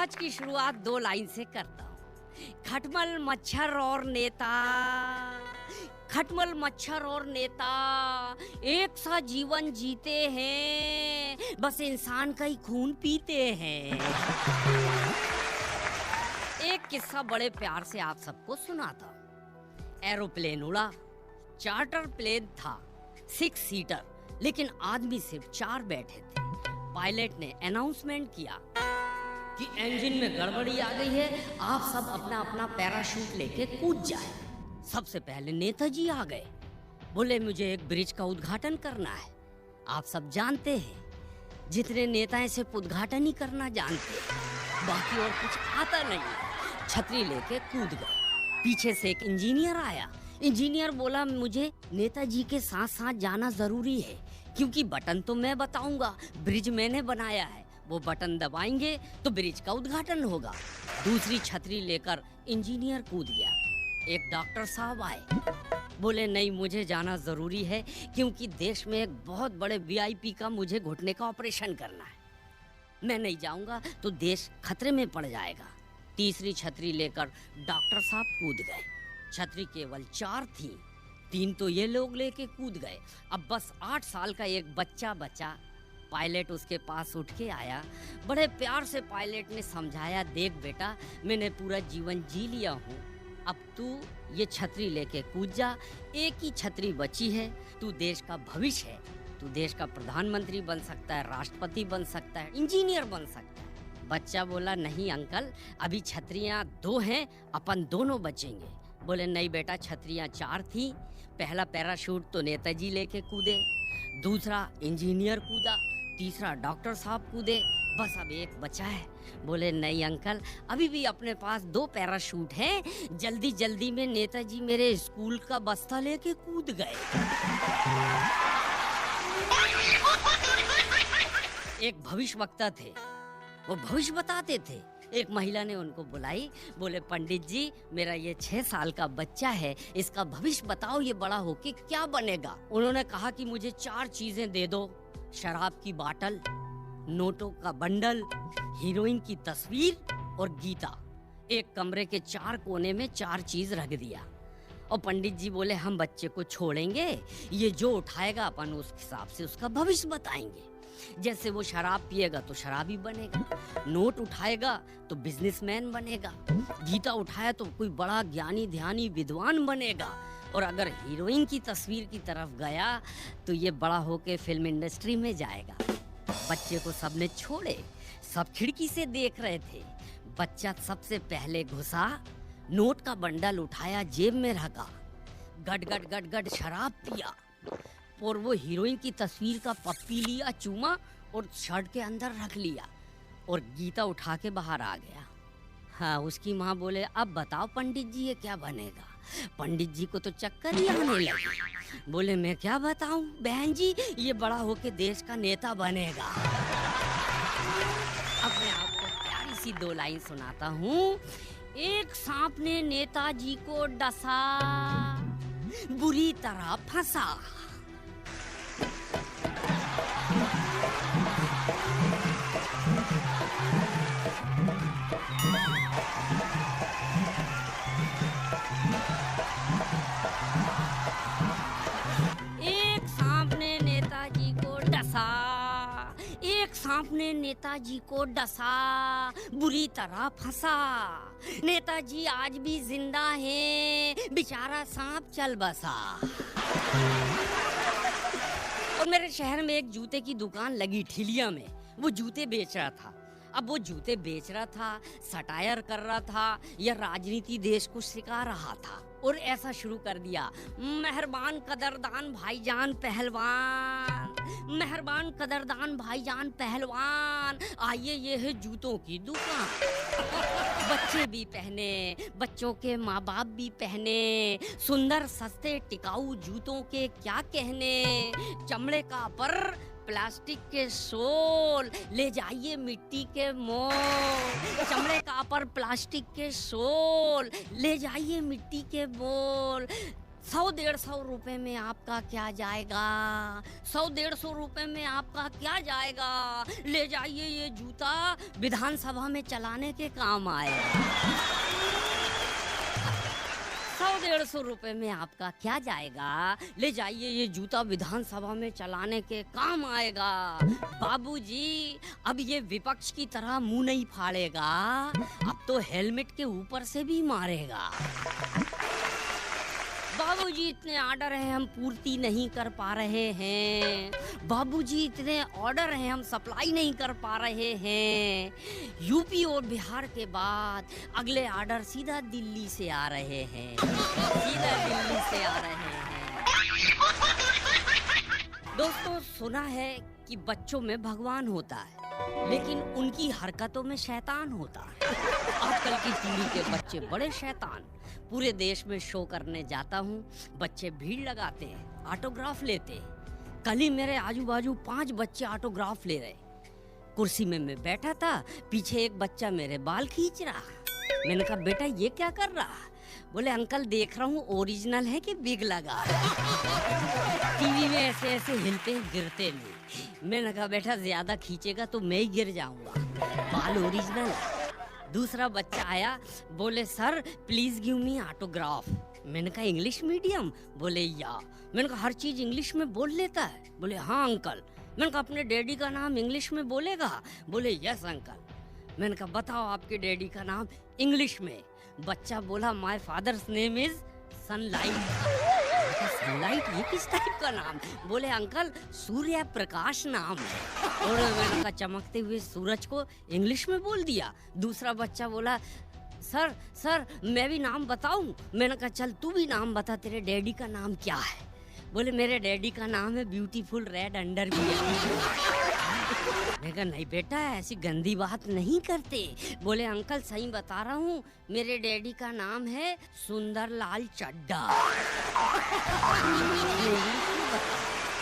आज की शुरुआत 2 लाइन से करता हूँ। खटमल मच्छर और नेता, खटमल मच्छर और नेता एक सा जीवन जीते हैं, बस इंसान का ही खून पीते हैं। एक किस्सा बड़े प्यार से आप सबको सुनाता हूँ। एरोप्लेन उड़ा, चार्टर प्लेन था, 6 सीटर, लेकिन आदमी सिर्फ 4 बैठे थे। पायलट ने अनाउंसमेंट किया कि इंजन में गड़बड़ी आ गई है, आप सब अपना अपना पैराशूट लेके कूद जाए। सबसे पहले नेताजी आ गए, बोले मुझे एक ब्रिज का उद्घाटन करना है। आप सब जानते हैं जितने नेता सिर्फ उद्घाटन ही करना जानते हैं, बाकी और कुछ आता नहीं। छतरी लेके कूद गए। पीछे से एक इंजीनियर आया। इंजीनियर बोला मुझे नेताजी के साथ साथ जाना जरूरी है, क्योंकि बटन तो मैं बताऊंगा, ब्रिज मैंने बनाया है, वो बटन दबाएंगे तो ब्रिज का उद्घाटन होगा। दूसरी छतरी लेकर इंजीनियर कूद गया। एक डॉक्टर साहब आए, बोले नहीं मुझे जाना जरूरी है, क्योंकि देश में एक बहुत बड़े वीआईपी का मुझे घुटने का ऑपरेशन करना है, मैं नहीं जाऊंगा तो देश खतरे में पड़ जाएगा। तीसरी छतरी लेकर डॉक्टर साहब कूद गए। छतरी केवल 4 थी, 3 तो ये लोग लेके कूद गए। अब बस 8 साल का एक बच्चा बचा। पायलट उसके पास उठ के आया, बड़े प्यार से पायलट ने समझाया, देख बेटा मैंने पूरा जीवन जी लिया हूँ, अब तू ये छतरी लेके कूद जा, एक ही छतरी बची है, तू देश का भविष्य है, तू देश का प्रधानमंत्री बन सकता है, राष्ट्रपति बन सकता है, इंजीनियर बन सकता है। बच्चा बोला नहीं अंकल, अभी छतरियाँ 2 हैं, अपन दोनों बचेंगे। बोले नहीं बेटा, छतरियाँ 4 थी, पहला पैराशूट तो नेताजी लेके कूदे, दूसरा इंजीनियर कूदा, तीसरा डॉक्टर साहब कूदे, बस अब एक बचा है। बोले नहीं अंकल, अभी भी अपने पास 2 पैराशूट हैं, जल्दी जल्दी में नेताजी मेरे स्कूल का बस्ता लेके कूद गए। एक भविष्यवक्ता थे, वो भविष्य बताते थे। एक महिला ने उनको बुलाई, बोले पंडित जी मेरा ये 6 साल का बच्चा है, इसका भविष्य बताओ, ये बड़ा होके क्या बनेगा। उन्होंने कहा कि मुझे 4 चीजें दे दो, शराब की बाटल, नोटों का बंडल, हीरोइन की तस्वीर और गीता। एक कमरे के 4 कोने में 4 चीज रख दिया। और पंडित जी बोले हम बच्चे को छोड़ेंगे, ये जो उठाएगा अपन उस हिसाब से उसका भविष्य बताएंगे। जैसे वो शराब पिएगा तो शराबी बनेगा, नोट उठाएगा तो बिजनेसमैन बनेगा, गीता उठाया तो कोई बड़ा ज्ञानी ध्यानी विद्वान बनेगा, और अगर हीरोइन की तस्वीर की तरफ गया तो ये बड़ा होके फिल्म इंडस्ट्री में जाएगा। बच्चे को सबने छोड़े, सब खिड़की से देख रहे थे। बच्चा सबसे पहले घुसा, नोट का बंडल उठाया, जेब में रखा, गट गट गट गट शराब पिया, और वो हीरोइन की तस्वीर का पप्पी लिया, चूमा और शर्ट के अंदर रख लिया, और गीता उठा के बाहर आ गया। हाँ, उसकी माँ बोले अब बताओ पंडित जी ये क्या बनेगा। पंडित जी को तो चक्कर ही आने लगे, बोले मैं क्या बताऊं बहन जी, ये बड़ा होके देश का नेता बनेगा। अब मैं आपको प्यारी सी 2 लाइन सुनाता हूँ। एक सांप ने नेताजी को डसा, बुरी तरह फंसा। एक सांप ने नेताजी को डसा, एक सांप ने नेताजी को डसा, बुरी तरह फंसा। नेताजी आज भी जिंदा हैं, बेचारा सांप चल बसा। और मेरे शहर में एक जूते की दुकान लगी ठिलिया में, वो जूते बेच रहा था। अब वो जूते बेच रहा था, सटायर कर रहा था या राजनीति देश को सिखा रहा था, और ऐसा शुरू कर दिया, मेहरबान कदरदान भाईजान पहलवान, मेहरबान कदरदान भाईजान पहलवान, आइए ये है जूतों की दुकान। बच्चे भी पहने, बच्चों के माँ बाप भी पहने, सुंदर सस्ते टिकाऊ जूतों के क्या कहने। चमड़े का पर, प्लास्टिक के सोल, ले जाइए मिट्टी के मोल। चमड़े का पर, प्लास्टिक के सोल, ले जाइए मिट्टी के मोल। 100-150 रुपए में आपका क्या जाएगा? 100-150 रुपए में आपका क्या जाएगा? ले जाइए, ये जूता विधानसभा में चलाने के काम आएगा। 100-150 रुपए में आपका क्या जाएगा? ले जाइए, ये जूता विधानसभा में चलाने के काम आएगा। बाबूजी, अब ये विपक्ष की तरह मुंह नहीं फाड़ेगा, अब तो हेलमेट के ऊपर से भी मारेगा। बाबूजी, इतने ऑर्डर हैं हम पूर्ति नहीं कर पा रहे हैं। बाबूजी, इतने ऑर्डर हैं हम सप्लाई नहीं कर पा रहे हैं। यूपी और बिहार के बाद अगले ऑर्डर सीधा दिल्ली से आ रहे हैं, सीधा दिल्ली से आ रहे हैं। दोस्तों, सुना है कि बच्चों में भगवान होता है, लेकिन उनकी हरकतों में शैतान होता है। आजकल की पीढ़ी के बच्चे बड़े शैतान। पूरे देश में शो करने जाता हूँ, बच्चे भीड़ लगाते हैं, ऑटोग्राफ लेते हैं। कल ही मेरे आजू बाजू 5 बच्चे ऑटोग्राफ ले रहे। कुर्सी में मैं बैठा था, पीछे एक बच्चा मेरे बाल खींच रहा। मैंने कहा, बेटा ये क्या कर रहा? बोले, अंकल देख रहा हूँ ओरिजिनल है कि बिग लगा। टीवी में ऐसे ऐसे हिलते हैं, गिरते नहीं। मैंने कहा, बेटा ज्यादा खींचेगा तो मैं ही गिर जाऊंगा, बाल ओरिजिनल है। दूसरा बच्चा आया, बोले, sir please give me autograph. मैंने कहा, इंग्लिश मीडियम? बोले, या। मैंने कहा, हर चीज इंग्लिश में बोल लेता है? बोले, हाँ अंकल। मैंने कहा, अपने डैडी का नाम इंग्लिश में बोलेगा? बोले, यस अंकल। मैंने कहा, बताओ आपके डैडी का नाम इंग्लिश में। बच्चा बोला, my father's name is sunlight. Sunlight, ये किस टाइप का नाम? बोले, अंकल सूर्य प्रकाश नाम है। और मैंने कहा, चमकते हुए सूरज को इंग्लिश में बोल दिया। दूसरा बच्चा बोला, सर मैं भी नाम बताऊं? मैंने कहा, चल तू भी नाम बता, तेरे डैडी का नाम क्या है? बोले, मेरे डैडी का नाम है ब्यूटीफुल रेड अंडरवियर। मैं कहा, नहीं बेटा, ऐसी गंदी बात नहीं करते। बोले, अंकल सही बता रहा हूँ, मेरे डैडी का नाम है सुंदर लाल चड्डा।